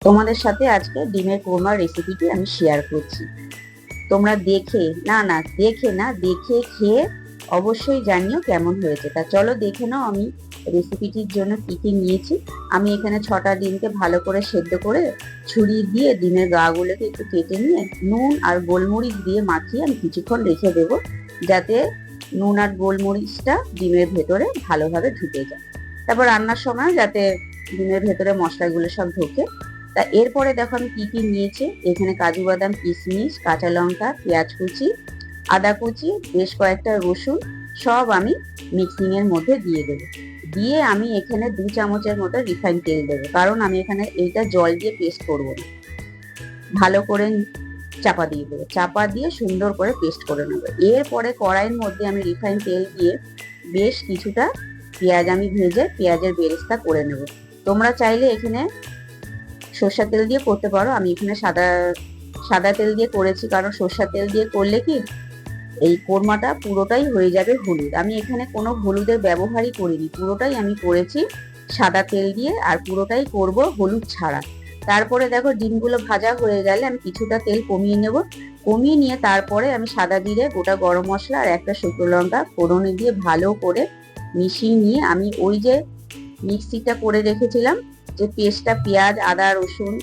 তোমাদের সাথে আজকে ডিমের কোরমার রেসিপিটি আমি শেয়ার করছি। তোমরা দেখে খেয়ে অবশ্যই জানিও কেমন হয়েছে। তা চলো দেখে নাও আমি রেসিপিটির জন্য কি কি নিয়েছি। আমি এখানে 6টা ডিমকে ভালো করে সেদ্ধ করে ছুরি দিয়ে ডিমের গাগুলোকে একটু কেটে নিয়ে নুন আর গোলমরিচ দিয়ে মাখিয়ে আমি কিছুক্ষণ রেখে দেবো, যাতে নুন আর গোলমরিচটা ডিমের ভেতরে ভালোভাবে ঢুকে যায়। তারপর রান্নার সময় যাতে ডিমের ভেতরে মশলাগুলো সব ঢোকে। তা এরপরে দেখো আমি কি কি নিয়েছি। এখানে কাজু বাদাম, কিশমিশ, কাঁচা লঙ্কা, পেঁয়াজ কুচি, আদা কুচি, বেশ কয়েকটা রসুন সব আমি মিক্সিং এর মধ্যে দিয়ে দেবো। দিয়ে আমি এখানে 2 চামচের মতো রিফাইন তেল দেবো, কারণ আমি এখানে এইটা জল দিয়ে পেস্ট করবো না। ভালো করে চাপা দিয়ে দেবো, চাপা দিয়ে সুন্দর করে পেস্ট করে নেবো। এরপরে কড়াইয়ের মধ্যে আমি রিফাইন তেল দিয়ে বেশ কিছুটা পেঁয়াজ আমি ভেজে পেঁয়াজের বেরেস্তা করে নেব। তোমরা চাইলে এখানে সরষের তেল দিয়ে করতে পারো, আমি এখানে সাদা তেল দিয়ে করেছি, কারণ সরষের তেল দিয়ে করলে কি এই কোরমাটা পুরোটাই হয়ে যাবে হলুদ। আমি এখানে কোনো হলুদের ব্যবহারই করিনি, পুরোটাই আমি করেছি সাদা তেল দিয়ে, আর পুরোটাই করব হলুদ ছাড়া। তারপরে দেখো ডিমগুলো ভাজা হয়ে গেলে আমি কিছুটা তেল কমিয়ে নেব। কমিয়ে নিয়ে তারপরে আমি সাদা জিরে, গোটা গরম মশলা আর একটা শুকনো লঙ্কা ফোড়নে দিয়ে ভালো করে মিশিয়ে নিয়ে আমি ওই যে মিক্সিটা করে রেখেছিলাম, যে পেস্টটা পেঁয়াজ, আদা, রসুন,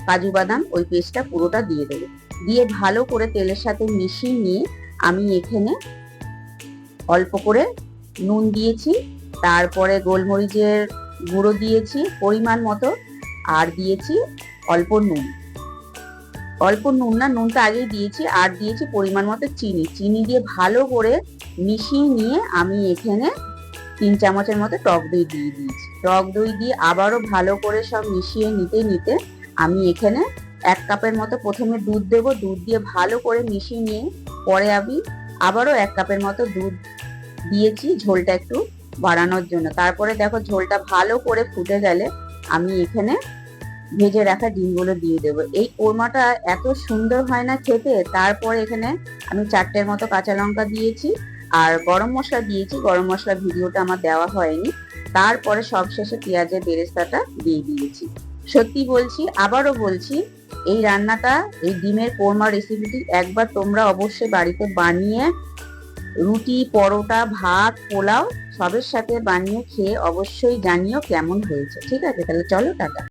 কাজু বাদাম, ওই পেস্টটা পুরোটা দিয়ে দেবো। দিয়ে ভালো করে তেলের সাথে মিশিয়ে নিয়ে আমি এখানে অল্প করে নুন দিয়েছি, তারপরে গোলমরিচের গুঁড়ো দিয়েছি পরিমাণ মতো, আর দিয়েছি অল্প নুন, নুনটা আগেই দিয়েছি, আর দিয়েছি পরিমাণ মতো চিনি দিয়ে ভালো করে মিশিয়ে নিয়ে আমি এখানে 3 চামচের মতো টক দই দিয়ে দিয়েছি। টক দই দিয়ে আবারও ভালো করে সব মিশিয়ে নিতে আমি এখানে 1 কাপের মতো প্রথমে দুধ দেবো। দুধ দিয়ে ভালো করে মিশিয়ে নিয়ে পরে আমি আবারও 1 কাপের মতো দুধ দিয়েছি ঝোলটা একটু বাড়ানোর জন্য। তারপরে দেখো ঝোলটা ভালো করে ফুটে গেলে আমি এখানে ভেজে রাখা ডিমগুলো দিয়ে দেবো। এই কোরমাটা এত সুন্দর হয় না খেতে। তারপরে এখানে আমি 4টের মতো কাঁচা লঙ্কা দিয়েছি আর গরম মশলা দিয়েছি। গরম মশলা ভিডিওটা আমার দেওয়া হয়নি। তারপরে সবশেষে পেঁয়াজের বেরেস্তাটা দিয়ে দিয়েছি। সত্যি বলছি, আবারও বলছি, এই রান্নাটা, এই ডিমের কোরমা রেসিপিটি একবার তোমরা অবশ্যই বাড়িতে বানিয়ে রুটি, পরোটা, ভাত, পোলাও সবের সাথে বানিয়ে খেয়ে অবশ্যই জানিও কেমন হয়েছে। ঠিক আছে, তাহলে চলো টাটা।